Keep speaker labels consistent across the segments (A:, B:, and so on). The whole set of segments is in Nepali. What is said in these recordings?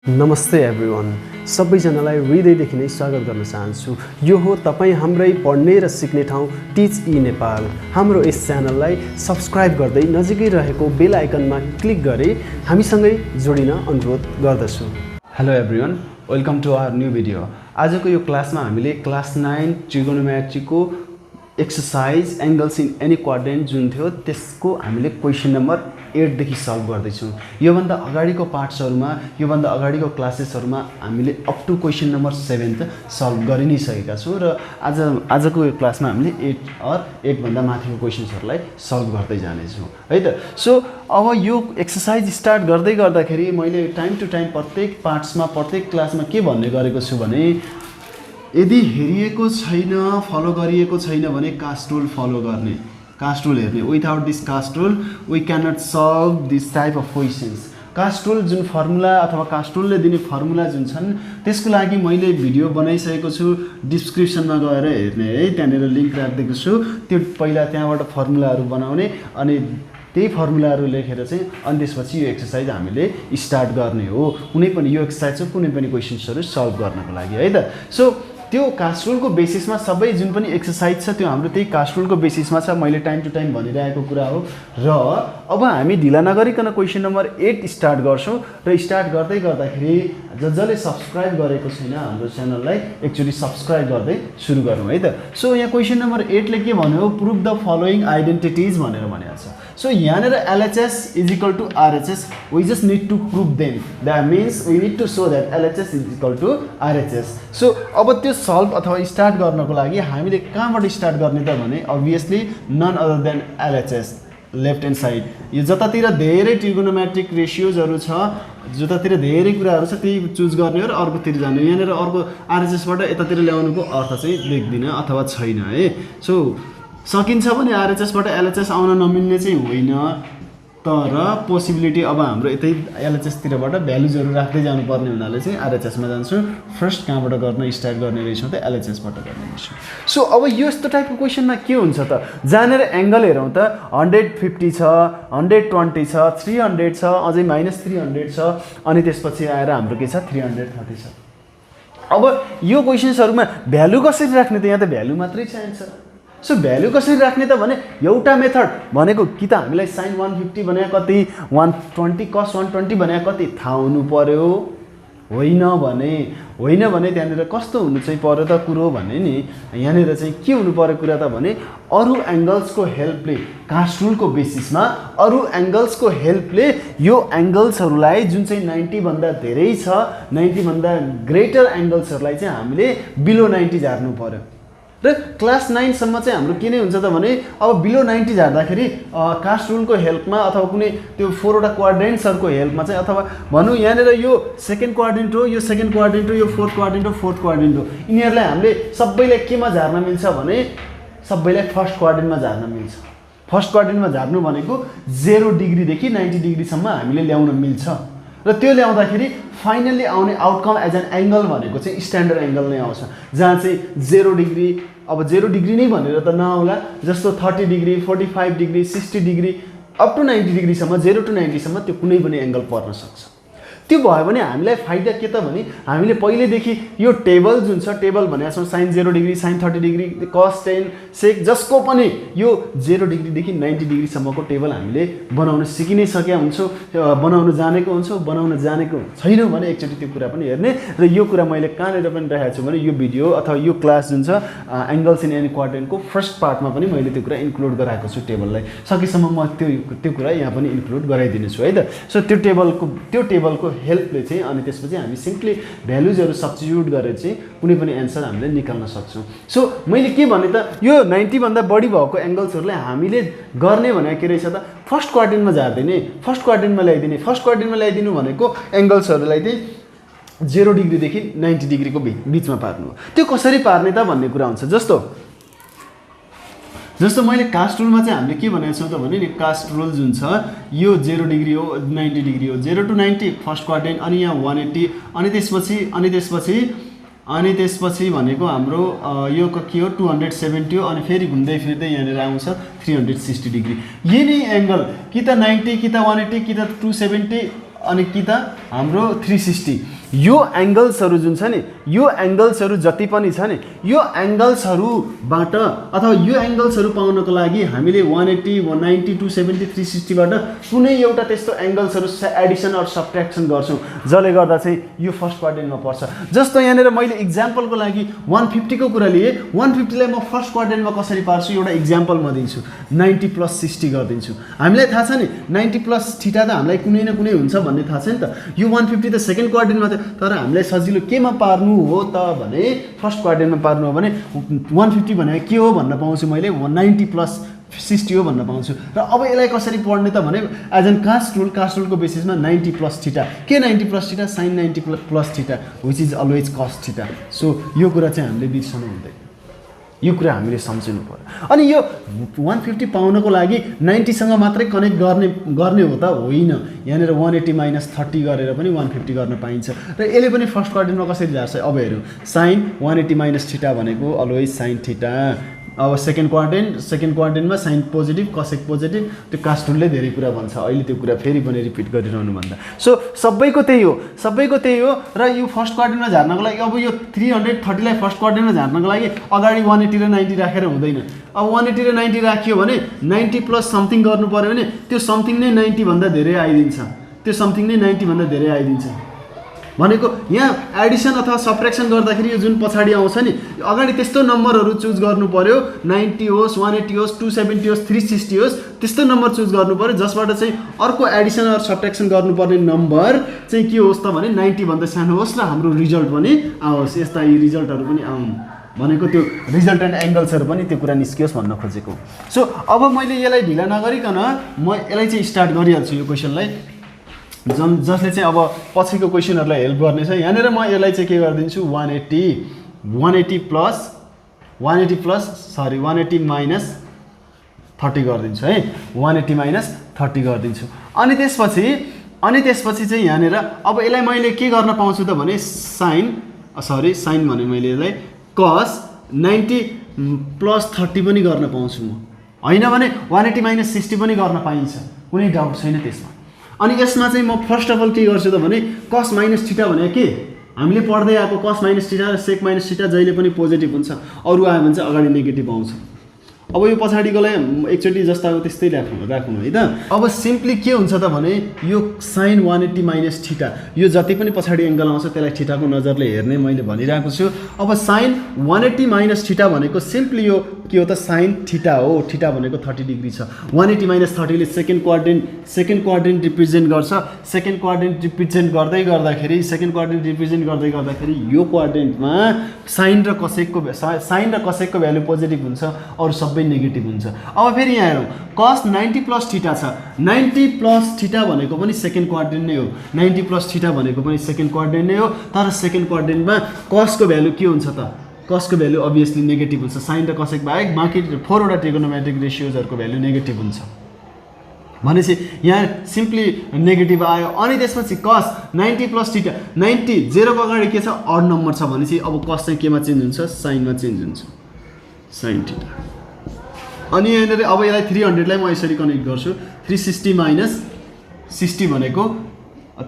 A: नमस्ते एभ्रिवान, सबैजनालाई हृदयदेखि नै स्वागत गर्न चाहन्छु। यो हो तपाईँ हाम्रै पढ्ने र सिक्ने ठाउँ टिच ई नेपाल। हाम्रो यस च्यानललाई सब्सक्राइब गर्दै नजिकै रहेको बेल आइकनमा क्लिक गरी हामीसँगै जोडिन अनुरोध गर्दछु। Hello everyone, welcome to our new video. आजको यो क्लासमा हामीले क्लास 9 ट्रिगोनोमेट्रीको exercise angles in any quadrant जुन थियो त्यसको हामीले क्वेसन नम्बर 8 देखि सल्भ गर्दैछौँ। योभन्दा अगाडिको पार्ट्सहरुमा, योभन्दा अगाडिको क्लासेसहरुमा हामीले up to question number 7 solve गरि नै सकेका छौँ र आजको यो क्लासमा हामीले 8 भन्दा माथिको क्वेशन्सहरुलाई सल्भ गर्दै जानेछौँ है त। सो अब यो एक्सरसाइज स्टार्ट गर्दै गर्दाखेरि मैले टाइम टु टाइम प्रत्येक पार्ट्समा प्रत्येक क्लासमा के भन्ने गरेको छु भने यदि हेरिएको छैन, फलो गरिएको छैन भने कास्ट रुल फलो गर्ने, कास्ट रुल हेर्ने। Without this cast rule we can not solve this type of questions. Cast rule जुन फर्मुला अथवा कास्ट रुलले दिने फर्मुला जुन छन् त्यसको लागि मैले भिडियो बनाइसकेको छु, डिस्क्रिप्सनमा गएर हेर्ने है, त्यहाँनिर लिङ्क राखिदिएको छु। त्यो पहिला त्यहाँबाट फर्मुलाहरू बनाउने अनि त्यही फर्मुलाहरू लेखेर चाहिँ अनि त्यसपछि यो एक्सरसाइज हामीले स्टार्ट गर्ने हो। कुनै पनि यो एक्सरसाइज कुनै पनि क्वेशन्सहरू सल्भ गर्नको लागि है त। सो त्यो कास्ट रुलको बेसिसमा सबै जुन पनि एक्सरसाइज छ त्यो हाम्रो त्यही कास्ट रुलको बेसिसमा छ, मैले टाइम टु टाइम भनिरहेको कुरा हो। र अब हामी ढिला नगरिकन क्वेसन नम्बर 8 स्टार्ट गर्छौँ र स्टार्ट गर्दै गर्दाखेरि जसले सब्सक्राइब गरेको छैन हाम्रो च्यानललाई एकचोटि सब्सक्राइब गर्दै सुरु गरौँ है त। सो यहाँ क्वेसन नम्बर 8 ले के भन्यो, प्रुभ द फलोइङ आइडेन्टिटिज भनेर भनेको छ। सो यहाँनिर LHS is equal to RHS, we just need to prove them. That means we need to show that LHS is equal to RHS। So अब त्यो सल्भ अथवा स्टार्ट गर्नको लागि हामीले कहाँबाट स्टार्ट गर्ने त भने obviously none other than LHS, left hand side. यो जतातिर धेरै ट्रिगोनोमेट्रिक रेसियोजहरू छ, जतातिर धेरै कुराहरू छ त्यही चुज गर्ने हो र अर्कोतिर जाने। यहाँनिर अर्को RHSबाट यतातिर ल्याउनुको अर्थ चाहिँ देख्दिनँ अथवा छैन है। सो सकिन्छ भने RHSबाट LHS आउन नमिल्ने चाहिँ होइन, तर पोसिबिलिटी अब हाम्रो यतै LHSतिरबाट भ्यालुजहरू राख्दै जानुपर्ने हुनाले चाहिँ RHSमा जान्छौँ। फर्स्ट कहाँबाट गर्न स्टार्ट गर्ने रहेछौँ त LHSबाट गर्ने रहेछौँ। सो अब यो यस्तो टाइपको क्वेसनमा के हुन्छ त, जहाँनिर एङ्गल हेरौँ त 150 छ, 120 छ, 300 छ, अझै -300 छ, अनि त्यसपछि आएर हाम्रो के छ 330 छ। अब यो क्वेसन्सहरूमा भ्यालु कसरी राख्ने त, यहाँ त भ्यालु मात्रै छ एन्सर। सो भ्यालु कसरी राख्ने त भने एउटा मेथड भनेको कि त हामीलाई sin 150 भने कति, 120 cos 120 भने कति थाहा हुनु पर्यो। होइन भने त्यहाँनिर कस्तो हुनु चाहिँ पर्यो त कुरो भने नि, यहाँनिर चाहिँ के हुनु पर्यो कुरा त भने अरू एङ्गल्सको हेल्पले, कास्ट रुलको बेसिसमा अरू एङ्गल्सको हेल्पले यो एङ्गल्सहरूलाई जुन चाहिँ 90 भन्दा धेरै छ, 90 भन्दा ग्रेटर एङ्गल्सहरूलाई चाहिँ हामीले बिलो 90 झार्नु पर्यो। र क्लास 9 सम्म चाहिँ हाम्रो के नै हुन्छ त भने अब बिलो 90 झार्दाखेरि कास्ट रुलको हेल्पमा अथवा कुनै त्यो 4 वटा क्वाड्रेन्ट्सहरूको हेल्पमा चाहिँ, अथवा भनौँ यहाँनिर यो सेकेन्ड क्वाड्रेन्ट हो, यो सेकेन्ड क्वाड्रेन्ट हो, यो फोर्थ क्वाड्रेन्ट हो, फोर्थ क्वाड्रेन्ट हो, यिनीहरूलाई हामीले सबैलाई केमा झार्न मिल्छ भने सबैलाई फर्स्ट क्वाड्रेन्टमा झार्न मिल्छ। फर्स्ट क्वाड्रेन्टमा झार्नु भनेको 0 डिग्रीदेखि 90 डिग्रीसम्म हामीले ल्याउन मिल्छ र त्यो ल्याउँदाखेरि फाइनल्ली आउने आउटकम एज एन एङ्गल भनेको चाहिँ स्ट्यान्डर्ड एङ्गल नै आउँछ, जहाँ चाहिँ 0 डिग्री, अब 0 डिग्री नै भनेर त नआउला, जस्तो 30 degree, 45 degree, 60 degree up to 90 डिग्रीसम्म, 0 टु 90 सम्म त्यो कुनै पनि एङ्गल पर्न सक्छ। त्यो भयो भने हामीलाई फाइदा के त भने हामीले पहिलेदेखि यो टेबल जुन छ, टेबल भनेको छौँ sin 0 degree, sin 30 degree, cos 10 sec, जसको पनि यो 0 डिग्रीदेखि 90 डिग्रीसम्मको टेबल हामीले बनाउन सिकि नै सकेका हुन्छौँ, बनाउन जानेको हुन्छौँ। बनाउन जानेको छैनौँ भने एकचोटि त्यो कुरा पनि हेर्ने। र यो कुरा मैले कहाँनिर पनि राखेको छु भने यो भिडियो अथवा यो क्लास जुन छ एङ्गल्स इन एनी क्वाड्रेन्टको फर्स्ट पार्टमा पनि मैले त्यो कुरा इन्क्लुड गराएको छु टेबललाई। सकेसम्म म त्यो कुरा यहाँ पनि इन्क्लुड गराइदिनेछु है त। सो त्यो टेबलको हेल्पले चाहिँ अनि त्यसपछि हामी सिम्पली भ्यालुजहरू सब्स्टिट्युट गरेर चाहिँ कुनै पनि एन्सर हामीले निकाल्न सक्छौँ। सो मैले के भने त यो 90 भन्दा बढी भएको एङ्गल्सहरूलाई हामीले गर्ने भने के रहेछ त, फर्स्ट क्वाड्रेन्टमा झार्दिने, फर्स्ट क्वाड्रेन्टमा ल्याइदिने। फर्स्ट क्वाड्रेन्टमा ल्याइदिनु भनेको एङ्गल्सहरूलाई चाहिँ 0 डिग्रीदेखि 90 डिग्रीको बिचमा पार्नु हो। त्यो कसरी पार्ने त भन्ने कुरा हुन्छ। जस्तो मैले कास्ट रुलमा चाहिँ हामीले के भनेको छौँ त भने नि, कास्ट रुल जुन छ यो 0 डिग्री हो, 90 डिग्री हो, 0 टु 90 फर्स्ट क्वाड्रेन्ट, अनि यहाँ 180, अनि त्यसपछि भनेको हाम्रो यो के हो 270 हो, अनि फेरि घुम्दै फिर्दै यहाँनिर आउँछ 360 डिग्री। यही नै एङ्गल कि त 90 कि त 180 कि त 270 अनि कि त हाम्रो 360 यो एंगल्सहरु जुन छ नि यो एंगल्सहरु जति पनि छ नि यो एंगल्सहरुबाट अथवा यो एंगल्सहरु पाउनको लागि हामीले 180 190 270 360 बाट कुनै एउटा त्यस्तो एंगल्सहरु एडिसन अर सबट्र्याक्सन गर्छौं जसले गर्दा चाहिँ यो फर्स्ट क्वाड्रेन्टमा पर्छ जस्तो यहाँनेर मैले एक्जाम्पलको लागि 150 को कुरा लिए 150 लाई म फर्स्ट क्वाड्रेन्टमा कसरी पार्छु एउटा एक्जाम्पल म दिन्छु 90 + 60 गर्दिन्छु हामीलाई थाहा छ नि 90 + θ त हामीलाई कुनै न कुनै हुन्छ भन्ने थाहा छ नि त यो 150 त सेकेन्ड क्वाड्रेन्टमा तर हामीलाई सजिलो केमा पार्नु हो त भने फर्स्ट क्वाड्रेन्टमा पार्नु हो भने 150 भने के हो भन्न पाउँछु मैले 90 + 60 हो भन्न पाउँछु र अब यसलाई कसरी पढ्ने त भने एज एन कास्ट रुलको बेसिसमा 90 + θ के 90 + θ sin 90 + θ which is always cos θ so यो कुरा चाहिँ हामीले बिर्सनु हुँदैन यो कुरा हामीले सम्झिनु पर्यो अनि यो 150 पाउनको लागि 90 सँग मात्रै कनेक्ट गर्ने हो त होइन यहाँनेर 180 - 30 गरेर पनि 150 गर्न पाइन्छ र यसले पनि फर्स्ट क्वाड्रेन्टमा कसरी जान्छ अब हेरौँ sin 180 - θ भनेको अलवेज sin θ अब सेकेन्ड क्वाड्रेन्टमा साइन पोजिटिभ कसेक पोजिटिभ त्यो कास्ट रुलले धेरै कुरा भन्छ अहिले त्यो कुरा फेरि पनि रिपिट गरिरहनु भन्दा सो सबैको त्यही हो र यो फर्स्ट क्वाड्रेन्टमा झार्नको लागि अब यो 330 लाई फर्स्ट क्वाड्रेन्टमा झार्नको लागि अगाडि 180 र 90 राखेर हुँदैन अब 180 र 90 राखियो भने 90 + समथिङ गर्नु पर्यो भने त्यो समथिङ नै 90 भन्दा धेरै आइदिन्छ भनेको यहाँ एडिसन अथवा सबट्र्याक्सन गर्दाखेरि यो जुन पछाडी आउँछ नि अगाडि त्यस्तो नम्बरहरू चुज गर्नु पर्यो 90 होस् 180 होस् 270 होस् 360 होस् त्यस्तो नम्बर चुज गर्नु पर्यो जसबाट चाहिँ अर्को एडिसन अर सबट्र्याक्सन गर्नुपर्ने नम्बर चाहिँ के होस् त भने 90 भन्दा सानो होस् र हाम्रो रिजल्ट पनि आओस् यस्ता यी रिजल्टहरू पनि आउन् भनेको त्यो रिजल्टेन्ट एंगल्सहरु पनि त्यो कुरा निस्कियोस् भन्न खोजेको सो अब मैले यसलाई ढिला नगरिकन म यसलाई चाहिँ स्टार्ट गरिहाल्छु यो क्वेशनलाई जसले चाहिँ अब पछिको क्वेशनहरुलाई हेल्प गर्नेछ यहाँनेर म यसलाई चाहिँ के गर्दिन्छु 180 - 30 गर्दिन्छु है 180 - 30 गर्दिन्छु अनि त्यसपछि चाहिँ यहाँनेर अब यसलाई मैले के गर्न पाउँछु त भने साइन भने मैले यसलाई cos 90 + 30 पनि गर्न पाउँछु म हैन भने 180 - 60 पनि गर्न पाइन्छ कुनै डाउट छैन त्यसमा अनि यसमा चाहिँ म फर्स्ट अफ अल के गर्छु त भने cos - θ भने के हामीले पढ्दै आएको cos - θ र sec - θ जहिले पनि पोजिटिभ हुन्छ अरु आयो भने चाहिँ अगाडि नेगेटिभ आउँछ अब यो पछाडीकोलाई एकचोटी जस्ताको त्यस्तै राख्नु है त अब सिम्पली के हुन्छ त भने यो sin 180 - θ यो जति पनि पछाडी एंगल आउँछ त्यसलाई थीटा को नजरले हेर्ने मैले भनिरहेको छु अब sin 180 - θ भनेको सिम्पली यो के हो त sin θ हो थीटा भनेको 30 डिग्री छ 180 - 30 ले सेकेन्ड क्वाड्रेन्ट रिप्रेजेन्ट गर्छ सेकेन्ड क्वाड्रेन्ट रिप्रेजेन्ट गर्दै यो क्वाड्रेन्टमा sin र कसेकको भ्यालु पोजिटिभ हुन्छ अरु सबै नेगेटिभ हुन्छ अब फेरि यहाँ हेरौँ cos 90 + θ छ 90 + θ भनेको पनि सेकेन्ड क्वाड्रेन्ट नै हो 90 + θ भनेको पनि सेकेन्ड क्वाड्रेन्ट नै हो तर सेकेन्ड क्वाड्रेन्टमा cos को भ्यालु के हुन्छ त cos को भ्यालु अभियसली नेगेटिभ हुन्छ sin र cosec बाहेक बाँकी 4 वटा ट्रिगोनोमेट्रिक रेशियोजहरुको भ्यालु नेगेटिभ हुन्छ भनेपछि यहाँ सिम्पली नेगेटिभ आयो अनि त्यसपछि cos 90 + θ 90 0 को अगाडि के छ अड नम्बर छ भनेपछि अब cos चाहिँ केमा चेन्ज हुन्छ sin मा चेन्ज हुन्छ sin θ अनि यहाँनेर अब यसलाई 300 लाई म यसरी कनेक्ट गर्छु 360 - 60 भनेको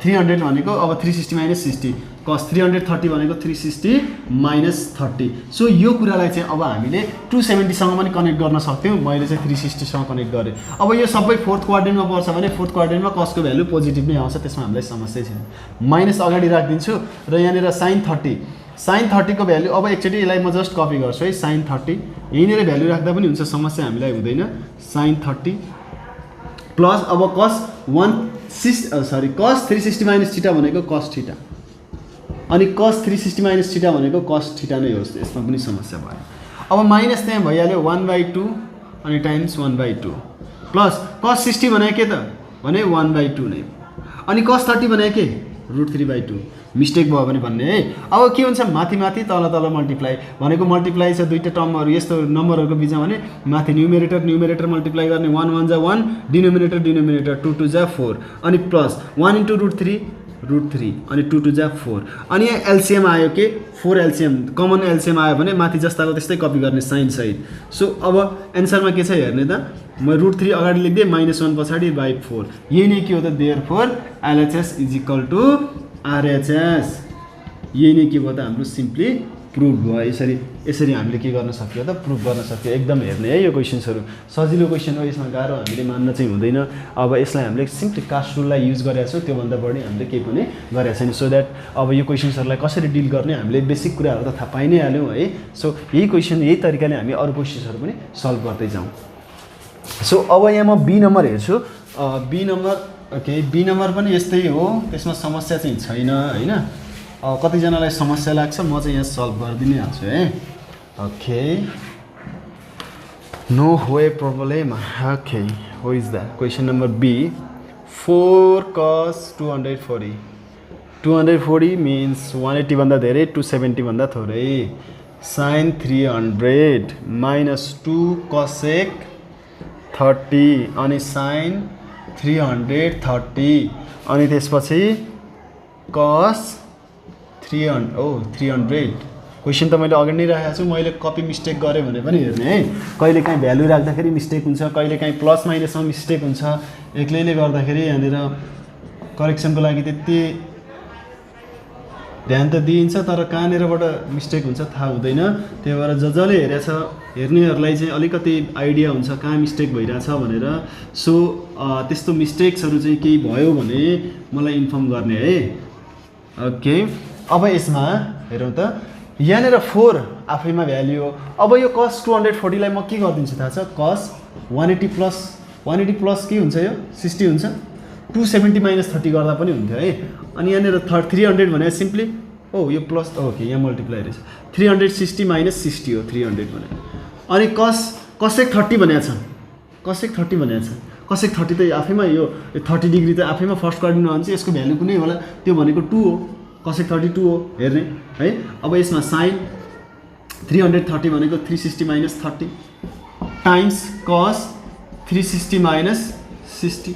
A: 300 भनेको अब 360 - 60 cos 330 भनेको 360 - 30 सो यो कुरालाई चाहिँ अब हामीले 270 सँग पनि कनेक्ट गर्न सक्थ्यौं मैले चाहिँ 360 सँग कनेक्ट गरे अब यो सबै फोर्थ क्वाड्रेन्टमा पर्छ भने फोर्थ क्वाड्रेन्टमा cos को भ्यालु पोजिटिभ नै आउँछ त्यसमा हामीलाई समस्या छैन माइनस अगाडि राख्दिन्छु र यहाँनेर sin 30 को भ्यालु अब एकचोटी यसलाई म जस्ट कपी गर्छु है sin 30 यहीँनेर भ्यालु राख्दा पनि हुन्छ समस्या हामीलाई हुँदैन sin 30 प्लस अब cos 360 - θ भनेको cos θ अनि cos 360 - θ भनेको cos θ नै हो यसमा पनि समस्या भयो अब माइनस त्यहाँ भइहाल्यो 1/2 अनि टाइम्स 1/2 प्लस cos 60 भने के त भने 1/2 नै अनि cos 30 भने के √3/2 मिस्टेक भयो भने भन्ने है अब के हुन्छ माथि तल मल्टिप्लाई भनेको मल्टिप्लाई छ दुईटा टर्महरु यस्तो नम्बरहरुको बीचमा भने माथि न्युमेरेटर मल्टिप्लाई गर्ने 1 1 जा 1 डिनोमिनेटर 2 2 जा 4 अनि प्लस 1 * √3 अनि 2 2 जा 4 अनि यहाँ एलसीएम आयो के 4 एलसीएम कमन एलसीएम आयो भने माथि जस्ताको त्यस्तै कपी गर्ने साइन सहित सो अब एन्सरमा के छ हेर्ने त म √3 अगाडि लेख्दै -1 पछाडी / 4 यही नै के हो त देयरफोर LHS = RHS यही नै के भयो त हाम्रो सिम्पली प्रुभ भयो। यसरी हामीले के गर्न सक्यो त प्रुभ गर्न सक्यो। एकदम हेर्ने है यो क्वेसन्सहरू सजिलो क्वेसन हो, यसमा गाह्रो हामीले मान्न चाहिँ हुँदैन। अब यसलाई हामीले सिम्पली कास्ट रुललाई युज गरेका छौँ, त्योभन्दा बढी हामीले केही पनि गरेका छैन। सो द्याट अब यो क्वेसन्सहरूलाई कसरी डिल गर्ने हामीले बेसिक कुराहरू त थाहा पाइ नै हाल्यौँ है। सो यही क्वेसन यही तरिकाले हामी अरू क्वेसन्सहरू पनि सल्भ गर्दै जाउँ। सो अब यहाँ म बी नम्बर हेर्छु। B number okay, B number पनि यस्तै हो, त्यसमा समस्या चाहिँ छैन होइन। कतिजनालाई समस्या लाग्छ, म चाहिँ यहाँ सल्भ गरिदिनै हाल्छु है। Okay, no way problem. Okay, हो is that question number B 4 cos 240। 240 means 180 भन्दा धेरै, 270 भन्दा थोरै। sin 300 माइनस 2 cosec 30 अनि sin 330 अनि त्यसपछि cos 300। क्वेसन त मैले अगाडि नै राखेको छु, मैले कपी मिस्टेक गरेँ भने पनि हेर्ने है। कहिले काहीँ भ्यालु राख्दाखेरि मिस्टेक हुन्छ, कहिले काहीँ प्लस माइनसमा मिस्टेक हुन्छ। एक्लैले गर्दाखेरि यहाँनिर करेक्सनको लागि त्यति ध्यान त दिइन्छ, तर कहाँनिरबाट मिस्टेक हुन्छ थाहा हुँदैन। त्यही भएर जसले हेर्नेहरूलाई चाहिँ अलिकति आइडिया हुन्छ कहाँ मिस्टेक भइरहेछ भनेर। सो त्यस्तो मिस्टेक्सहरू चाहिँ केही भयो भने मलाई इन्फर्म गर्ने है। ओके, अब यसमा हेरौँ त, यहाँनिर 4 आफैमा भ्याल्यु हो। अब यो cos 240लाई म के गरिदिन्छु थाहा छ, cos 180 प्लस के हुन्छ, यो 60 हुन्छ। 270 माइनस 30 गर्दा पनि हुन्थ्यो है। अनि यहाँनिर 300 भने सिम्पली यो प्लस ओके, यहाँ मल्टिप्लाई रहेछ। 360 माइनस 60 हो 300 भने। अनि cosec 30 भनेको छ, cosec 30 भनेको छ। cosec 30 त आफैमा यो 30 डिग्री त आफैमा फर्स्ट क्वाड्रेन्टमा हुन्छ, यसको भ्यालु कुनै होला, त्यो भनेको 2 हो। cosec 32 हो हेर्ने है। अब यसमा sin 330 भनेको 360 minus 30 times cos 360 minus 60।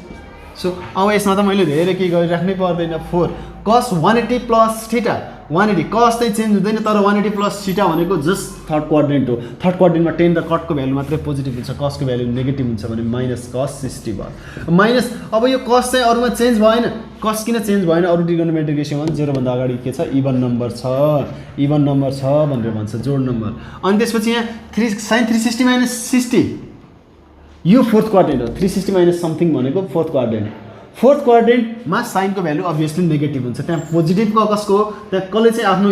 A: So अब यसमा त मैले धेरै केही गरिराख्नै पर्दैन। 4 cos 180 प्लस थीटा 180, cos चाहिँ चेन्ज हुँदैन, तर 180 प्लस थीटा भनेको जस्ट थर्ड क्वाड्रेन्ट हो। थर्ड क्वाड्रेन्टमा टेन र कटको भ्यालु मात्रै पोजिटिभ हुन्छ, कसको भ्यालु नेगेटिभ हुन्छ भने माइनस cos 60 भयो। माइनस अब यो cos चाहिँ अरूमा चेन्ज भएन, cos किन चेन्ज भएन, अरू ट्रिगोनोमेट्रिक रेसियोमा 0 भन्दा अगाडि के छ, इभन नम्बर छ भनेर भन्छ, जोड नम्बर। अनि त्यसपछि यहाँ sin 360 माइनस 60 यो फोर्थ क्वाड्रेन्ट हो। 360 माइनस समथिङ भनेको फोर्थ क्वाड्रेन्ट। फोर्थ क्वाड्रेन्टमा साइनको भ्यालु अभियसली नेगेटिभ हुन्छ। त्यहाँ पोजिटिभ कसको हो, त्यहाँ कसले चाहिँ आफ्नो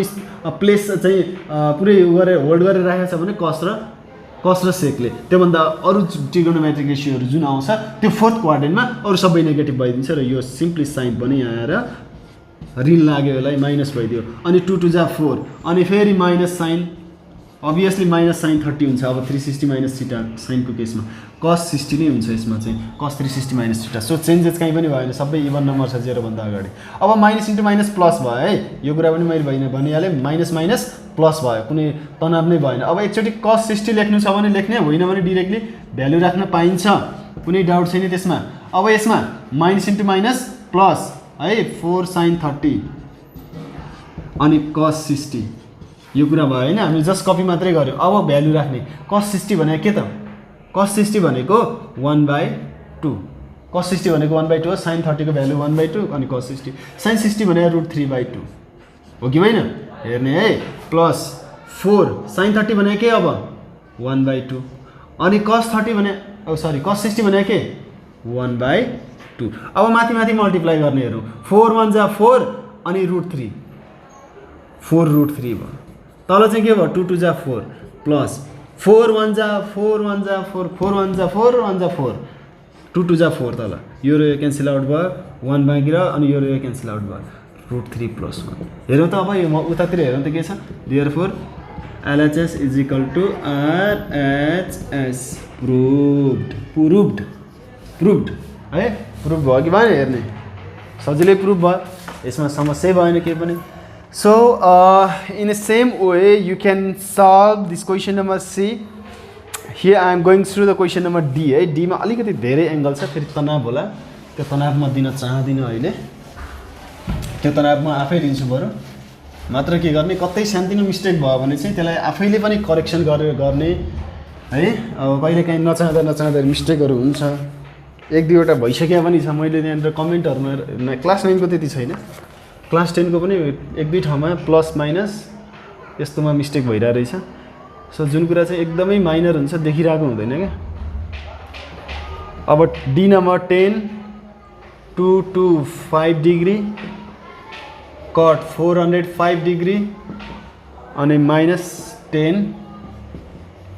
A: प्लेस चाहिँ पुरै गरेर होल्ड गरेर राखेको छ भने कस र सेकले। त्योभन्दा अरू ट्रिगोनोमेट्रिक रेसियोहरू जुन आउँछ त्यो फोर्थ क्वाड्रेन्टमा अरू सबै नेगेटिभ भइदिन्छ र यो सिम्पली साइन पनि आएर ऋण लाग्यो, यसलाई माइनस भइदियो। अनि 2 2 जा 4 अनि फेरि minus sine, obviously minus sine 30 हुन्छ। अब 360 माइनस थीटा साइनको केसमा cos 60 नै हुन्छ, यसमा चाहिँ cos 360 minus theta. So changes कहीँ पनि भएन, सबै इभन नम्बर छ 0 भन्दा अगाडि। अब माइनस इन्टु माइनस प्लस भयो है, यो कुरा पनि मैले भनिहालेँ, माइनस माइनस प्लस भयो, कुनै तनाव नै भएन। अब एकचोटि cos 60 लेख्नु छ भने लेख्ने, होइन भने डिरेक्टली भ्यालु राख्न पाइन्छ, कुनै डाउट छैन त्यसमा। अब यसमा माइनस इन्टु माइनस प्लस है, 4 sin 30 अनि cos 60 यो कुरा भयो होइन, हामी जस्ट कपी मात्रै गऱ्यौँ। अब भ्यालु राख्ने, cos 60 भनेको के त, cos 60 भनेको 1/2, cos 60 भनेको 1/2 हो। sin 30 को भ्यालु 1/2 अनि cos 60, sin 60 भनेको √3/2 हो कि होइन, हेर्ने है। प्लस 4 sin 30 भनेको के, अब 1/2 अनि cos 30 भने cos 60 भनेको के 1/2। अब माथि माथि मल्टिप्लाई गर्ने हेरौँ, 4 1 जा 4 अनि √3, 4 √3 भयो। तल चाहिँ के भयो, 2 2 जा 4 प्लस 4 1 जा 4 1 जा 4 4 1 जा 4 1 जा 4 2 2 जा 4 तल यो रो क्यान्सल आउट भयो, 1 बाँकी रह्यो अनि यो रो क्यान्सल आउट भयो, √3 + 1। हेरौँ त अब यो उतातिर हेरौँ त के छ, देयरफोर LHS = RHS प्रुभड है, प्रुभ भयो कि भएन हेर्ने, सजिलै प्रुभ भयो, यसमा समस्या भएन केही पनि। So in the same way you can solve this question number C. Here I am going through the question number D है, D मा अलिकति धेरै एंगल छ, फेरि तनाव होला, त्यो तनाव म दिन चाहदिन अहिले, त्यो तनाव म आफै लिन्छु बरु। मात्र के गर्ने, कतै सानोतिनो मिस्टेक भयो भने चाहिँ त्यसलाई आफैले पनि करेक्सन गरेर गर्ने है। अब कहिलेकाहीँ नचाहँदा मिस्टेकहरू हुन्छ, एक दुईवटा भइसक्यो पनि छ। मैले त्यहाँनिर कमेन्टहरुमा क्लास 9 को त्यति छैन,
B: क्लास 10 को पनि एक दुई ठाउँमा प्लस माइनस यस्तोमा मिस्टेक भइरहेको रहेछ। सो जुन कुरा चाहिँ एकदमै माइनर हुन्छ देखिरहेको हुँदैन क्या। अब D number 10 2 to 5 degree cut 405 degree अनि माइनस 10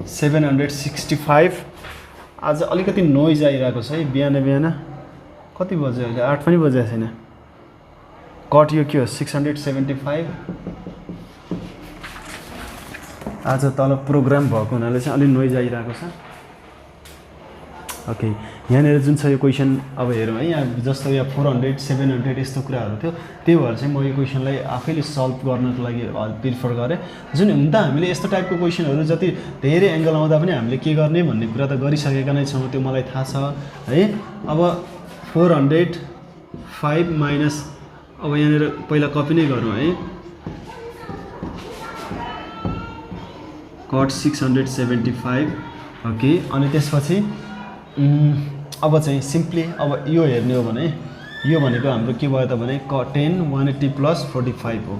B: 765। आज अलिकति नोइज आइरहेको छ है बिहान बिहान। कति बज्यो अहिले 8 पनि बजेको छैन। कट यो के हो 675। आज तल प्रोग्राम भएको हुनाले चाहिँ अलि नोइज आइरहेको छ। ओके यहाँनिर जुन छ यो क्वेसन अब हेरौँ है। यहाँ जस्तो यहाँ 400 700 यस्तो कुराहरू थियो, त्यही भएर चाहिँ म यो क्वेसनलाई आफैले सल्भ गर्नको लागि प्रिफर गरेँ। जुन हुन त हामीले यस्तो टाइपको क्वेसनहरू जति धेरै एङ्गल आउँदा पनि हामीले के गर्ने भन्ने कुरा त गरिसकेका नै छौँ, त्यो मलाई थाहा छ है। अब 405 माइनस अब यहाँनिर पहिला कपी नै गरौँ है। Cut 675 okay. अनि त्यसपछि अब चाहिँ सिम्पली अब यो हेर्ने हो भने यो भनेको हाम्रो के भयो त भने 10 180 प्लस 45 हो।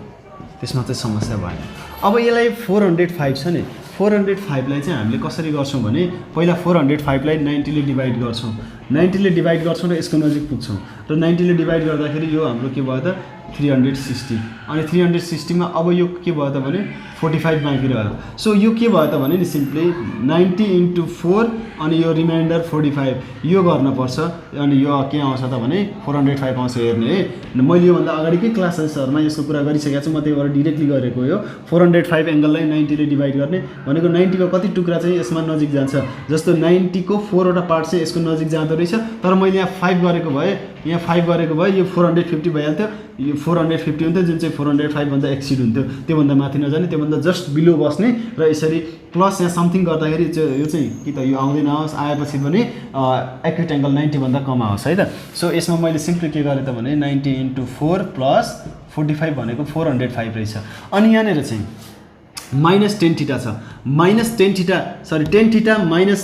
B: त्यसमा चाहिँ समस्या भएन। अब यसलाई 405 छ नि, 405 लाई चाहिँ हामीले कसरी गर्छौँ भने पहिला 405 लाई 90 ले डिभाइड गर्छौँ। 90 ले डिभाइड गर्छौँ र यसको नजिक पुग्छौँ र 90 ले डिभाइड गर्दाखेरि यो हाम्रो के भयो त 360। अनि 360 मा अब यो के भयो त भने 45 बाँकी रह्यो। सो यो के भयो त भने नि सिम्पली 90 into 4 अनि यो रिमाइन्डर 45 यो गर्न पर्छ। अनि यो के आउँछ त भने 405 आउँछ। हेर्ने है मैले योभन्दा अगाडिकै क्लासेसहरूमा यसको कुरा गरिसकेको छु, म त्यही भएर डिरेक्टली गरेको यो 405 एङ्गललाई 90 ले डिभाइड गर्ने भनेको 90 को कति टुक्रा चाहिँ यसमा नजिक जान्छ। जस्तो 90 को 4 वटा पार्ट चाहिँ यसको नजिक जाँदो रहेछ, तर मैले यहाँ 5 गरेको भए यहाँ 5 गरेको भए यो 450 भइहाल्थ्यो। यो 450 हुन्थ्यो जुन चाहिँ 405 भन्दा एक्सिड हुन्थ्यो, त्योभन्दा माथि नजाने, त्योभन्दा जस्ट बिलो बस्ने र यसरी प्लस यहाँ समथिङ गर्दाखेरि यो चाहिँ कि त यो आउँदैन आओस्, आएपछि पनि एक्युट एङ्गल 90 भन्दा कम आओस् है त। सो यसमा मैले सिम्पली के गरेँ त भने 90 into 4 प्लस 45 भनेको 405 रहेछ। अनि यहाँनिर चाहिँ माइनस 10 थीटा छ, minus 10 theta sorry 10 theta minus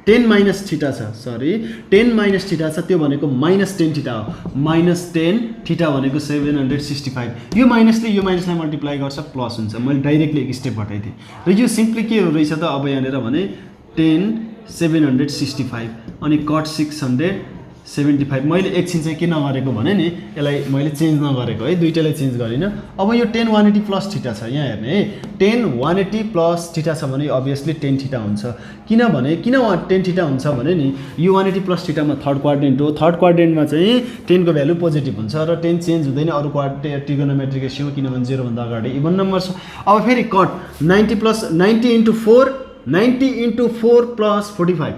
B: 10 minus theta छ, सरी 10 माइनस थीटा छ, त्यो भनेको माइनस 10 थीटा हो। माइनस 10 थीटा भनेको 765। यो माइनसले यो माइनसलाई मल्टिप्लाई गर्छ प्लस हुन्छ। मैले डाइरेक्टली एक स्टेप घटाइदिएँ र यो सिम्पली के रहेछ त अब यहाँनिर भने 10 765 अनि कट 675। मैले एकछिन चाहिँ के नगरेको भने नि यसलाई मैले चेन्ज नगरेको है, दुईटैलाई चेन्ज गरिनँ। अब यो 10 180 प्लस थीटा छ, यहाँ हेर्ने है 10 180 प्लस थीटा छ भने अभियसली 10 थीटा हुन्छ। किनभने किन 10 थीटा हुन्छ भने नि यो 180 प्लस थीटामा थर्ड क्वाड्रेन्ट हो। थर्ड क्वाड्रेन्टमा चाहिँ 10 को भ्यालु पोजिटिभ हुन्छ र 10 चेन्ज हुँदैन अरू ट्रिगोनोमेट्रिक रेसियो, किनभने 0 भन्दा अगाडि इभन नम्बर छ। अब फेरि cut 90 plus 90 into 4 90 into 4 plus 45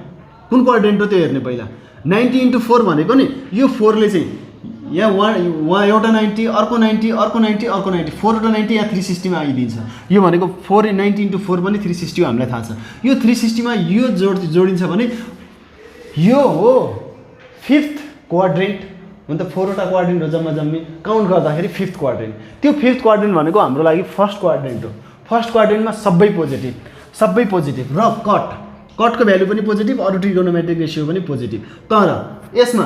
B: कुन क्वाड्रेन्ट हो त्यो हेर्ने पहिला। 90 into 4 भनेको नि यो 4 ले चाहिँ यहाँ एउटा 90 अर्को 90 अर्को 90 अर्को 90 4वटा 90 यहाँ 360 मा आइदिन्छ। यो भनेको 4 90 into 4 पनि 360 हो, हामीलाई थाहा छ। यो 360 मा यो जोडिन्छ भने यो हो 5th क्वाड्रेन्ट। हुन त 4वटा क्वाड्रेन्ट हो जम्मा जम्मी, काउन्ट गर्दाखेरि 5th क्वाड्रेन्ट। त्यो 5th क्वाड्रेन्ट भनेको हाम्रो लागि फर्स्ट क्वाड्रेन्ट हो। फर्स्ट क्वाड्रेन्टमा सबै पोजिटिभ र कटको भ्यालु पनि पोजिटिभ, अरू ट्रिगोनोमेट्रिक रेसियो पनि पोजिटिभ। तर यसमा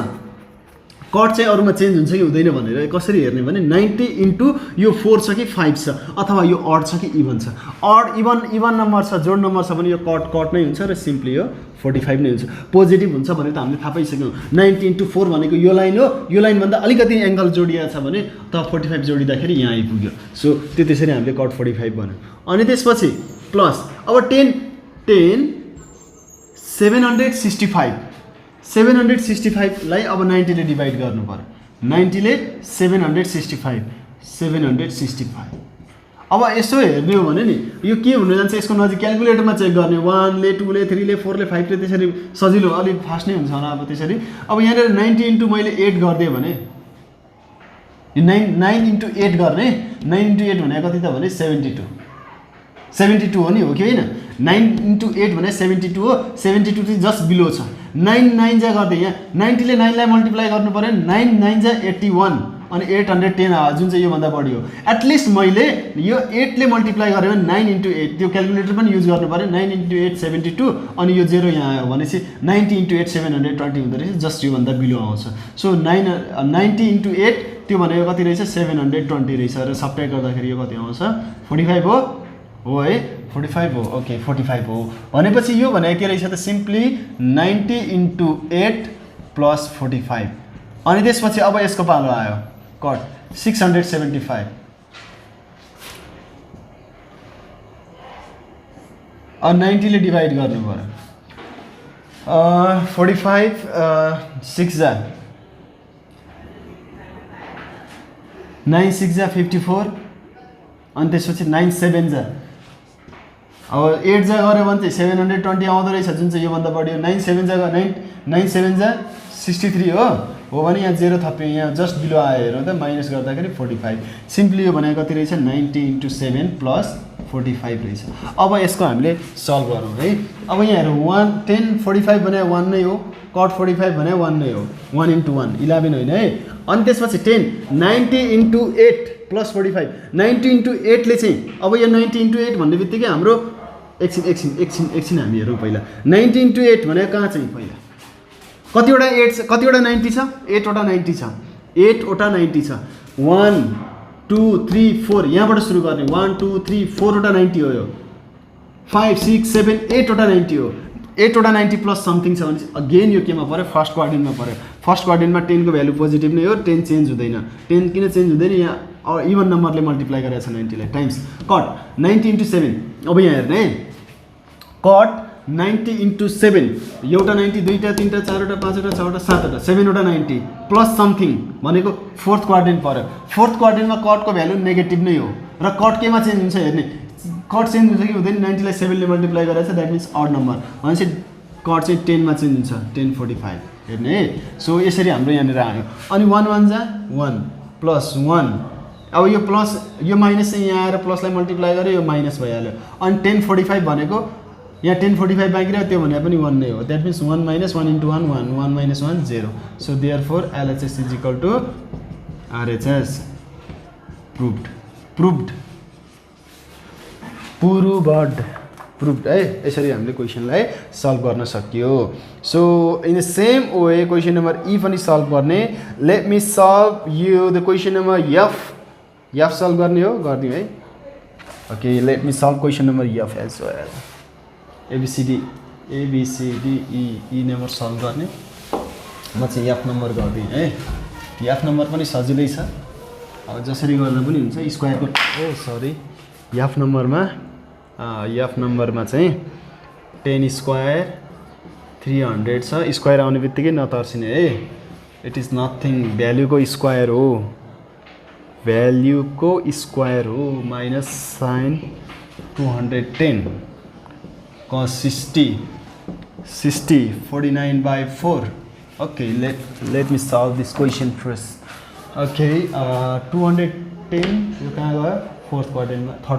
B: कट चाहिँ अरूमा चेन्ज हुन्छ कि हुँदैन भनेर कसरी हेर्ने भने 90 into यो 4 छ कि 5 छ अथवा यो अड छ कि इभन छ। अड इभन नम्बर छ, जोड नम्बर छ भने यो कट नै हुन्छ र सिम्पली यो 45 नै हुन्छ। पोजिटिभ हुन्छ भने त हामीले थाहा पाइसक्यौँ। 90 into 4 भनेको यो लाइन हो, यो लाइनभन्दा अलिकति एङ्गल जोडिएको छ भने त 45 जोडिँदाखेरि यहाँ आइपुग्यो। सो त्यो त्यसरी हामीले कट 45 भन्यो। अनि त्यसपछि प्लस अब 10 765 लाई अब 90 ले डिभाइड गर्नु पर्यो। 90 ले 765 अब यसो हेर्ने हो भने नि यो के हुन जान्छ, यसको नजिक क्याल्कुलेटरमा चेक गर्ने 1 ले 2 ले 3 ले 4 ले 5 ले त्यसरी सजिलो अलिक फास्ट नै हुन्छ होला। अब त्यसरी अब यहाँनिर 90 into मैले 8 गरिदिएँ भने यो 9 into 8 गर्ने 9 into 8 भनेको कति त भने 72 हो नि, हो कि होइन। 9 into 8 भने 72 हो। 72 चाहिँ जस्ट बिलो छ। 9 9 जा गर्दै यहाँ 90 ले 9 लाई मल्टिप्लाई गर्नु पर्यो। 9 9 जा 81 अनि 810 जुन चाहिँ योभन्दा बढी हो। एटलिस्ट मैले यो 8 ले मल्टिप्लाई गरेँ भने 9 × 8 त्यो क्यालकुलेटर पनि युज गर्नु पऱ्यो। 9 × 8 72 अनि यो 0 यहाँ आयो भनेपछि 90 × 8 720 हुँदो रहेछ, जस्ट योभन्दा बिलो आउँछ। सो 90 × 8 त्यो भनेको कति रहेछ 720 रहेछ र सब्ट्र्याक्ट गर्दाखेरि यो कति आउँछ 45 हो है 45 हो। ओके 45 हो भनेपछि यो भनेको के रहेछ त सिम्पली 90 × 8 + 45 अनि त्यसपछि अब यसको पालो आयो कट 675 अब 90 ले डिभाइड गर्नु पर्यो 45 6 जा 9 6 जा 54 अनि त्यसपछि 9 7 जा अब 8 जा गऱ्यो भने चाहिँ 720 आउँदो रहेछ जुन चाहिँ योभन्दा बढी हो। 9 7 जा 9 7 जा 63 हो भने यहाँ 0 थप्यो यहाँ जस्ट बिलो आयो हेरौँ त माइनस गर्दाखेरि 45 सिम्पली यो भनेको कति रहेछ 90 × 7 + 45 रहेछ। अब यसको हामीले सल्भ गरौँ है। अब यहाँ हेरौँ 1 10 45 भने 1 नै हो, कट 45 भने 1 नै हो, 1 × 1 11 होइन है। अनि त्यसपछि 10 90 × 8 + 45 90 × 8 ले चाहिँ अब यो 90 × 8 भन्ने बित्तिकै हाम्रो एकछिन हामी हेरौँ पहिला 90 × 8 भनेको कहाँ चाहिँ पहिला कतिवटा 8 कतिवटा 90 छ 8 वटा 90 छ 8 वटा 90 छ 1 2 3 4 यहाँबाट सुरु गर्ने 1 2 3 4 वटा 90 हो यो 5 6 7 8 वटा 90 हो 8 वटा 90 प्लस समथिङ छ भने अगेन यो केमा पर्यो फर्स्ट क्वाड्रेन्टमा पर्यो। फर्स्ट क्वाड्रेन्टमा 10 को भ्यालु पोजिटिभ नै हो 10 चेन्ज हुँदैन 10 किन चेन्ज हुँदैन यहाँ इभन नम्बरले मल्टिप्लाई गरेको छ 90 लाई टाइम्स कट 90 × 7 अब यहाँ हेर्ने कट 90 × 7 एउटा 90 दुईटा तीनटा चारवटा पाँचवटा छवटा सातवटा 7 वटा 90 प्लस समथिङ भनेको फोर्थ क्वाड्रेन्ट पर्यो। फोर्थ क्वाड्रेन्टमा कटको भ्यालु नेगेटिभ नै हो र कट केमा चेन्ज हुन्छ हेर्ने कट चेन्ज हुन्छ कि हुँदैन 90 लाई 7 ले मल्टिप्लाई गरेछ द्याट मिन्स अड नम्बर भनेपछि कट चाहिँ 10 मा चेन्ज हुन्छ 1045 हेर्ने है। सो यसरी हाम्रो यहाँनिर आयो अनि 1 1 जा 1 + 1 अब यो प्लस यो माइनस चाहिँ यहाँ आएर प्लसलाई मल्टिप्लाई गर्यो यो माइनस भइहाल्यो अनि 1045 भनेको यहाँ 1045 बाँकी रह्यो त्यो भने पनि 1 नै हो that means 1 - 1 × 1 1 1 - 1 0 so therefore LHS = RHS proved है। यसरी हामीले क्वेसनलाई सल्भ गर्न सकियो। So in the same way question number E पनि सल्भ गर्ने। Let me solve you the question number F solve गर्ने हो गरिदिउँ है। Okay let me solve question number F as well. ABCD E number solve गर्ने म चाहिँ एफ नम्बर गरिदिएँ है। एफ नम्बर पनि सजिलै छ अब जसरी गर्दा पनि हुन्छ स्क्वायरको एफ नम्बरमा चाहिँ 10 स्क्वायर 300 छ स्क्वायर आउने बित्तिकै नतर्सिने है। इट इज नथिङ भ्याल्युको स्क्वायर हो minus sine 210 cos 60 49/4 okay let me solve this question first. Okay 210 यो कहाँ गयो थर्ड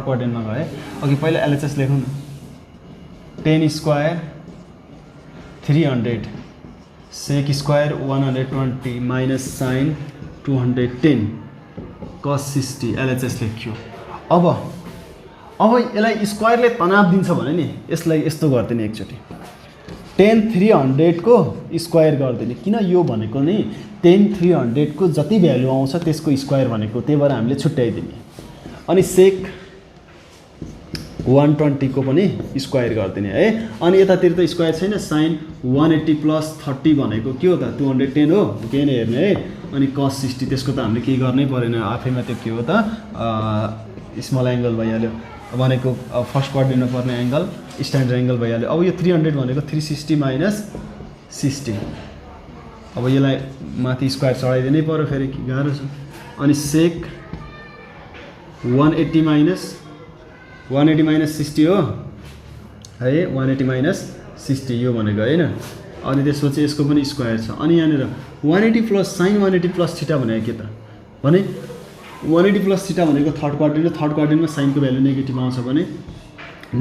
B: क्वाड्रेन्टमा गयो। अघि पहिला LHS लेखौँ 10 square 300 sec square 120 minus sine 210 cos 60 LHS लेख्यो। अब यसलाई स्क्वायरले तनाव दिन्छ भने नि यसलाई यस्तो गर्दिने एकचोटि 10 300 को स्क्वायर गरिदिने किन यो भनेको नि 10 300 को जति भ्यालु आउँछ त्यसको स्क्वायर भनेको त्यही भएर हामीले छुट्याइदिने अनि सेक 120 को पनि स्क्वायर गरिदिने है। अनि यतातिर त स्क्वायर छैन साइन 180 + 30 भनेको के हो त 210 हो केही नै हेर्ने है। अनि cos 60 त्यसको त हामीले केही गर्नै परेन आफैमा त्यो के हो त स्मल एङ्गल भइहाल्यो भनेको फर्स्ट क्वाड्रेन्टमा पर्ने एङ्गल स्ट्यान्डर्ड एङ्गल भइहाल्यो। अब यो 300 भनेको 360 - 60 अब यसलाई माथि स्क्वायर चढाइदिनै पर्यो फेरि गाह्रो छ। अनि सेक 180 - 60 हो है 180 - 60 यो भनेको होइन। अनि त्यसपछि यसको पनि स्क्वायर छ अनि यहाँनिर 180 + साइन 180 + थीटा भनेको के त भने 180 + थीटा भनेको थर्ड क्वाड्रेन्टमा साइनको भ्यालु नेगेटिभ आउँछ भने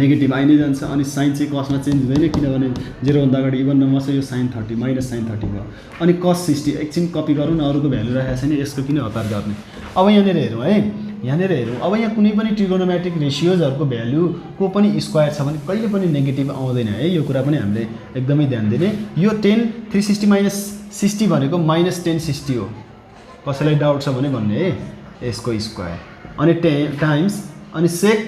B: नेगेटिभ आई नै जान्छ अनि साइन चाहिँ कसमा चेन्ज हुँदैन किनभने 0 भन्दा अगाडि इभन नम्बर छ यो साइन 30 माइनस साइन 30 भयो अनि कस 60 एकछिन कपी गरौँ न अरूको भ्यालु राखेको छैन यसको किन हतार गर्ने अब यहाँनिर हेरौँ है यहाँनिर हेरौँ अब यहाँ कुनै पनि ट्रिगोनोमेट्रिक रेसियोजहरूको भ्यालुको पनि स्क्वायर छ भने कहिले पनि नेगेटिभ आउँदैन है यो कुरा पनि हामीले एकदमै ध्यान दिने यो 10 360 माइनस 60 भनेको माइनस 1060 हो कसैलाई डाउट छ भने भन्ने है यसको स्क्वायर अनि 10 टाइम्स अनि सेक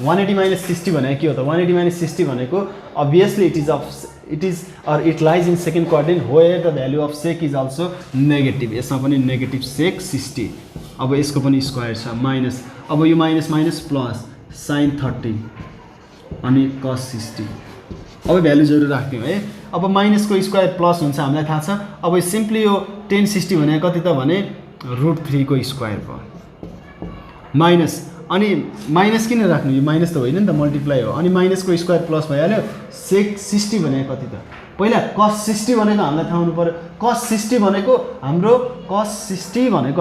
B: 180 माइनस 60 भनेको के हो त 180 माइनस 60 भनेको obviously it lies in second quadrant where the value of sec is also negative यसमा पनि नेगेटिभ सेक 60 अब यसको पनि स्क्वायर छ माइनस अब यो माइनस माइनस प्लस साइन 30 अनि कस 60 अब भ्यालुजहरू राख्यौँ है अब माइनसको स्क्वायर प्लस हुन्छ हामीलाई थाहा छ अब सिम्पली यो 1060 भनेको कति त भने √3 को स्क्वायर भयो माइनस अनि माइनस किन राख्नु यो माइनस त होइन नि त मल्टिप्लाई हो अनि माइनसको स्क्वायर प्लस भइहाल्यो सेक 60 भनेको कति त पहिला कस 60 भनेको हामीलाई थाहा हुनु पर्यो कस 60 भनेको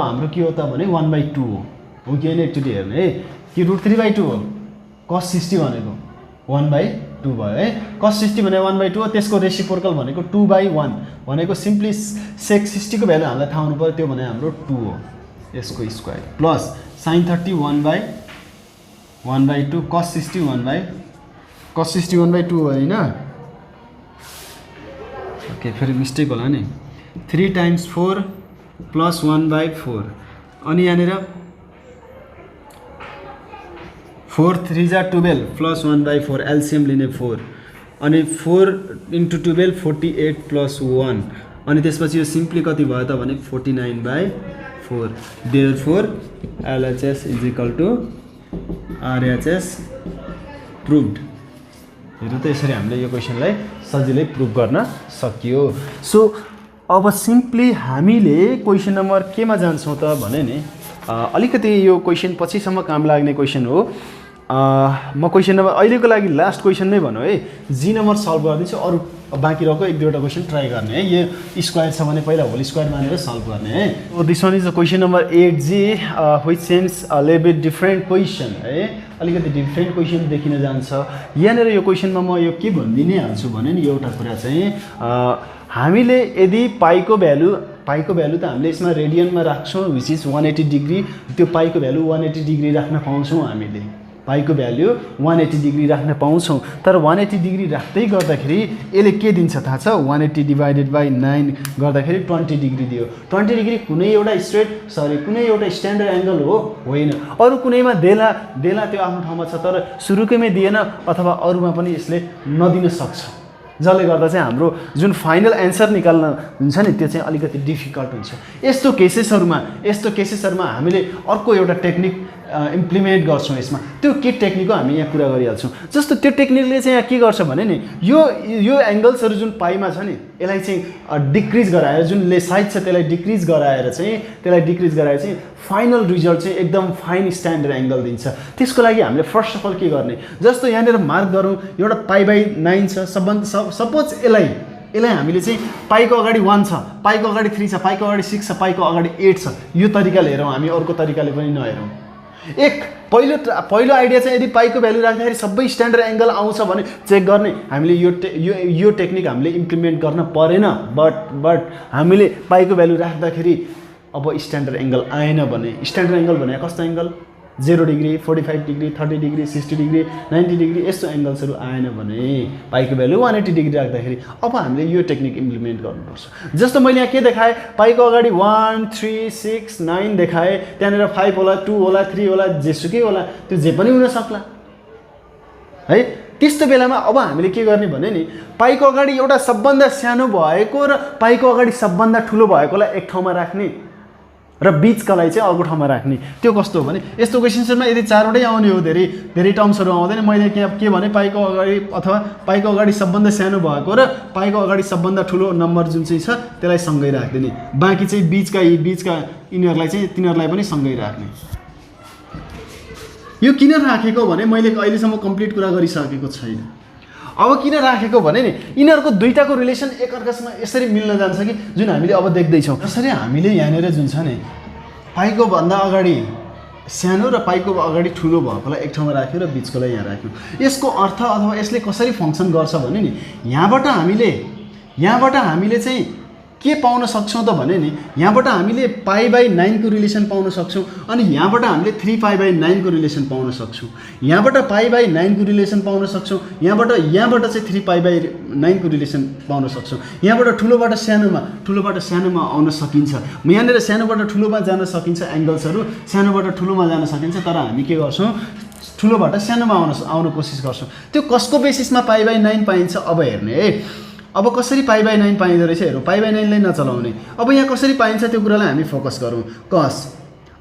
B: हाम्रो के हो त भने 1/2 हो कि होइन एकचोटि हेर्नु है कि √3/2 हो कस 60 भनेको 1/2 भयो है कस 60 भने 1/2 हो त्यसको रेसिप्रोकल भनेको 2/1 भनेको सिम्पली सेक 60 को भ्यालु हामीलाई थाहा हुनु पर्यो त्यो भने हाम्रो 2 हो यसको स्क्वायर प्लस साइन 30 1/2 कस 60 1/2 हो होइन ओके फेरि मिस्टेक होला नि 3 टाइम्स 4 प्लस 1/4 अनि यहाँनिर 4 3 जा 12 प्लस 1/4 एलसिएम लिने 4 अनि 4 × 12 48 प्लस 1 अनि त्यसपछि यो सिम्पली कति भयो त भने 49/4 therefore LHS is equal to RHS proved हेर्नु त यसरी हामीले यो क्वेसनलाई सजिलै प्रुभ गर्न सकियो सो अब सिम्पली हामीले क्वेसन नम्बर केमा जान्छौँ त भने नि अलिकति यो क्वेसन पछिसम्म काम लाग्ने क्वेसन हो म क्वेसन नम्बर अहिलेको लागि लास्ट क्वेसन नै भनौँ है जी नम्बर सल्भ गरिदिन्छु अरू बाँकी रहेको एक दुईवटा क्वेसन ट्राई गर्ने है यो स्क्वायर छ भने पहिला होल स्क्वायर मानेर सल्भ गर्ने है this one is the question number 8G which sense a little beet different question है अलिकति डिफरेन्ट क्वेसन देखिन जान्छ यहाँनिर यो क्वेसनमा म यो के भनिदिनै हाल्छु भने नि एउटा कुरा चाहिँ हामीले यदि पाईको भ्यालु त हामीले यसमा रेडियनमा राख्छौँ विच इज 180 डिग्री त्यो पाईको भ्यालु 180 डिग्री राख्न पाउँछौँ हामीले पाईको भ्यालु 180 डिग्री राख्न पाउँछौँ तर 180 डिग्री राख्दै गर्दाखेरि यसले के दिन्छ थाहा छ 180 डिभाइडेड बाई 9 गर्दाखेरि 20 डिग्री दियो 20 डिग्री कुनै एउटा स्ट्यान्डर्ड एङ्गल हो होइन अरू कुनैमा देला त्यो आफ्नो ठाउँमा छ तर सुरुकैमै दिएन अथवा अरूमा पनि यसले नदिन सक्छ जसले गर्दा चाहिँ हाम्रो जुन फाइनल एन्सर निकाल्न हुन्छ नि त्यो चाहिँ अलिकति डिफिकल्ट हुन्छ यस्तो केसेसहरूमा हामीले अर्को एउटा टेक्निक इम्प्लिमेन्ट गर्छौँ यसमा त्यो के टेक्निक हो हामी यहाँ कुरा गरिहाल्छौँ जस्तो त्यो टेक्निकले चाहिँ यहाँ के गर्छ भने नि यो एङ्गल्सहरू जुन पाईमा छ नि यसलाई चाहिँ डिक्रिज गराएर जुन साइज छ त्यसलाई डिक्रिज गराएर चाहिँ फाइनल रिजल्ट चाहिँ एकदम फाइन स्ट्यान्डर्ड एङ्गल दिन्छ त्यसको लागि हामीले फर्स्ट अफ अल के गर्ने जस्तो यहाँनिर मार्क गरौँ एउटा पाई/9 छ सपोज यसलाई हामीले चाहिँ पाईको अगाडि 1 छ पाईको अगाडि 3 छ पाईको अगाडि 6 छ पाईको अगाडि 8 छ यो तरिकाले हेरौँ हामी अर्को तरिकाले पनि नहेरौँ पहिलो आइडिया चाहिँ यदि पाईको भ्यालु राख्दाखेरि सबै स्ट्यान्डर्ड एङ्गल आउँछ भने चेक गर्ने हामीले यो टेक्निक हामीले इम्प्लिमेन्ट गर्न परेन बट हामीले पाईको भ्यालु राख्दाखेरि अब स्ट्यान्डर्ड एङ्गल आएन भने स्ट्यान्डर्ड एङ्गल भने कस्तो angle 0 degree 45 degree 30 degree 60 degree 90 degree यस्तो एङ्गल्सहरू आएन भने पाईको भ्यालु 180 डिग्री राख्दाखेरि अब हामीले यो टेक्निक इम्प्लिमेन्ट गर्नुपर्छ जस्तो मैले यहाँ के देखाएँ पाईको अगाडि 1 3 6 9 देखाएँ त्यहाँनिर 5 होला 2 होला 3 होला जेसुकै होला त्यो जे पनि हुन सक्ला है त्यस्तो बेलामा अब हामीले के गर्ने भने नि पाईको अगाडि एउटा सबभन्दा सानो भएको र पाईको अगाडि सबभन्दा ठुलो भएकोलाई एक ठाउँमा राख्ने र बीचकालाई चाहिँ अर्को ठाउँमा राख्ने त्यो कस्तो हो भने यस्तो क्वेसन्समा यदि 4वटै आउने हो धेरै टर्म्सहरू आउँदैन मैले यहाँ के भने पाईको अगाडि अथवा पाईको अगाडि सबभन्दा सानो भएको र पाईको अगाडि सबभन्दा ठुलो नम्बर जुन चाहिँ छ त्यसलाई सँगै राख्दिने बाँकी चाहिँ बीचका यिनीहरूलाई चाहिँ तिनीहरूलाई पनि सँगै राख्ने यो किन राखेको भने मैले अहिलेसम्म कम्प्लिट कुरा गरिसकेको छैन अब किन राखेको भने नि यिनीहरूको दुईटाको रिलेसन एकअर्कासँग यसरी मिल्न जान्छ कि जुन हामीले अब देख्दैछौँ जसरी हामीले यहाँनिर जुन छ नि पाईको भन्दा अगाडि सानो र पाइको अगाडि ठुलो भएकोलाई एक ठाउँमा राख्यो र बिचकोलाई यहाँ राख्यो। यसको अर्थ अथवा यसले कसरी फङ्सन गर्छ भने नि यहाँबाट हामीले चाहिँ के पाउन सक्छौँ त भने नि यहाँबाट हामीले π/9 को रिलेसन पाउन सक्छौँ अनि यहाँबाट हामीले 3π/9 को रिलेसन पाउन सक्छौँ। यहाँबाट π/9 को रिलेसन पाउन सक्छौँ, यहाँबाट चाहिँ 3π/9 को रिलेसन पाउन सक्छौँ। यहाँबाट ठुलोबाट सानोमा आउन सकिन्छ। यहाँनिर सानोबाट ठुलोमा जान सकिन्छ एङ्गल्सहरू, सानोबाट ठुलोमा जान सकिन्छ, तर हामी के गर्छौँ ठुलोबाट सानोमा आउन कोसिस गर्छौँ। त्यो कसको बेसिसमा π/9 पाइन्छ अब हेर्ने है। अब कसरी π/9 पाइँदो रहेछ हेरौँ। π/9 लाई नचलाउने। अब यहाँ कसरी पाइन्छ त्यो कुरालाई हामी फोकस गरौँ। कस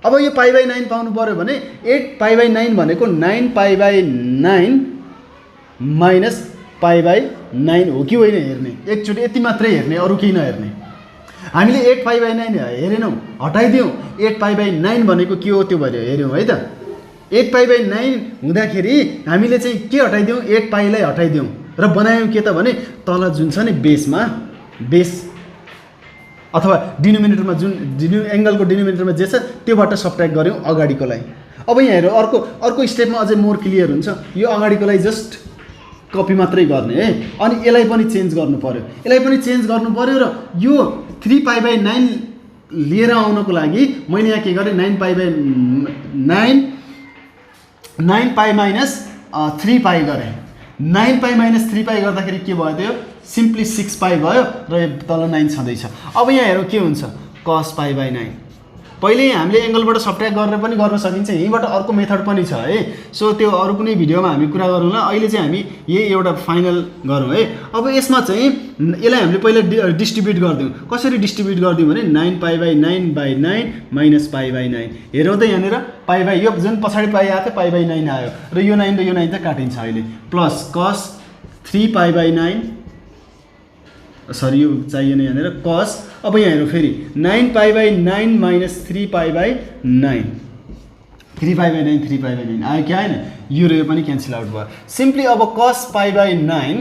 B: अब यो π/9 पाउनु पऱ्यो भने 8π/9 भनेको 9π/9 माइनस π/9 हो कि होइन हेर्ने। एकचोटि यति मात्रै हेर्ने, अरू केही नहेर्ने। हामीले 8π/9 हेरेनौँ, हटाइदियौँ। 8π/9 भनेको के हो त्यो भएर हेऱ्यौँ है त। 8π/9 हुँदाखेरि हामीले चाहिँ के हटाइदियौँ, 8π लाई हटाइदियौँ र बनायौँ के त भने तल जुन छ नि बेस अथवा डिनोमिनेटरमा जुन एङ्गलको डिनोमिनेटरमा जे छ त्योबाट सब्ट्र्याक्ट गऱ्यौँ अगाडिकोलाई। अब यहाँ हेरौँ अर्को स्टेपमा अझै मोर क्लियर हुन्छ। यो अगाडिकोलाई जस्ट कपी मात्रै गर्ने है। अनि यसलाई पनि चेन्ज गर्नु पऱ्यो र यो 3π/9 लिएर आउनको लागि मैले यहाँ के गरेँ 9π माइनस 3π गरेँ। 9π - 3π गर्दाखेरि के भयो त्यो सिम्पली 6π भयो र तल 9 छँदैछ। अब यहाँ हेरौँ के हुन्छ cos π/9। पहिले हामीले एङ्गलबाट सब्ट्र्याक्ट गरेर पनि गर्न सकिन्छ। यहीँबाट अर्को मेथड पनि छ है। सो त्यो अरू कुनै भिडियोमा हामी कुरा गरौँला। अहिले चाहिँ हामी यही एउटा फाइनल गरौँ है। अब यसमा चाहिँ यसलाई हामीले पहिला डिस्ट्रिब्युट गरिदिउँ। कसरी डिस्ट्रिब्युट गरिदिउँ भने 9π/9/9 माइनस π/9। हेरौँ त यहाँनिर यो जुन पछाडि पाइ आएको थियो π/9 आयो र यो 9 र यो 9 त काटिन्छ अहिले। प्लस cos 3π/9 सरी यो चाहिएन यहाँनिर cos। अब यहाँ हेरौँ फेरि 9π/9 माइनस 3π/9 3π/9 आयो क्या होइन। यो र यो पनि क्यान्सल आउट भयो सिम्पली। अब cos π/9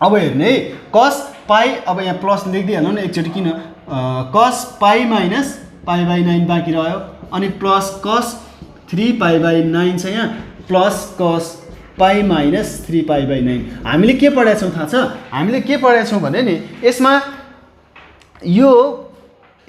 B: अब हेर्ने है cos π। अब यहाँ प्लस लेखिदिइहालौँ न एकचोटि किन cos π माइनस π/9 बाँकी रह्यो अनि प्लस cos 3π/9 छ यहाँ प्लस cos π माइनस 3π/9। हामीले के पढाएको छौँ थाहा छ? हामीले के पढाएको छौँ भने नि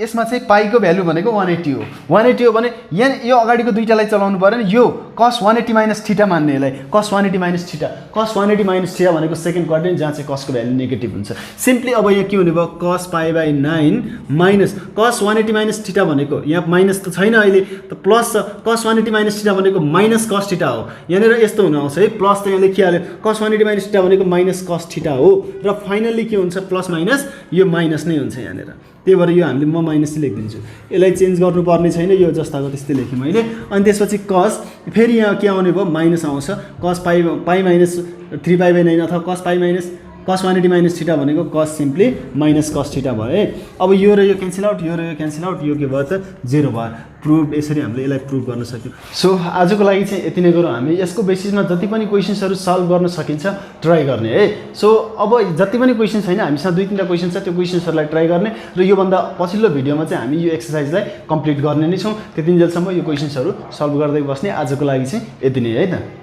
B: यसमा चाहिँ पाइको भ्यालु भनेको 180 हो। 180 हो भने यहाँ यो अगाडिको दुईटालाई चलाउनु पऱ्यो नि। यो cos 180 माइनस थीटा मान्ने यसलाई cos 180 minus theta. cos 180 minus theta भनेको सेकेन्ड क्वाड्रेन्ट जहाँ चाहिँ cos को भ्यालु नेगेटिभ हुन्छ। सिम्पली अब यहाँ के हुने भयो cos π/9 minus cos 180 minus theta भनेको यहाँ माइनस त छैन अहिले त प्लस छ। cos 180 माइनस थीटा भनेको माइनस cos थीटा हो। यहाँनिर यस्तो हुन आउँछ है प्लस त यहाँ लेखिहाल्यो cos 180 माइनस थीटा भनेको माइनस cos थीटा हो र फाइनल्ली के हुन्छ प्लस माइनस यो माइनस नै हुन्छ यहाँनिर। त्यही भएर यो हामीले म माइनस लेखिदिन्छु। यसलाई चेन्ज गर्नुपर्ने छैन, यो जस्ताको त्यस्तै लेखेँ मैले। अनि त्यसपछि cos फेरि यहाँ के आउने भयो माइनस आउँछ cos π माइनस 3π/9 अथवा cos π minus cos 180 minus theta भनेको cos simply minus cos theta भयो है। अब यो र यो क्यान्सल आउट, यो र यो क्यान्सल आउट, यो के भयो त 0 भयो। प्रुभ यसरी हामीले यसलाई प्रुभ गर्न सक्यौँ। सो आजको लागि चाहिँ यति नै गरौँ। हामी यसको बेसिसमा जति पनि क्वेसन्सहरू सल्भ गर्न सकिन्छ ट्राई गर्ने है। सो अब जति पनि क्वेसन छैन हामीसँग 2-3टा क्वेसन छ, त्यो क्वेसन्सहरूलाई ट्राई गर्ने र योभन्दा पछिल्लो भिडियोमा चाहिँ हामी यो एक्सर्साइजलाई कम्प्लिट गर्ने नै छौँ। त्यतिन्जेलसम्म यो क्वेसन्सहरू सल्भ गर्दै बस्ने। आजको लागि चाहिँ यति नै है त।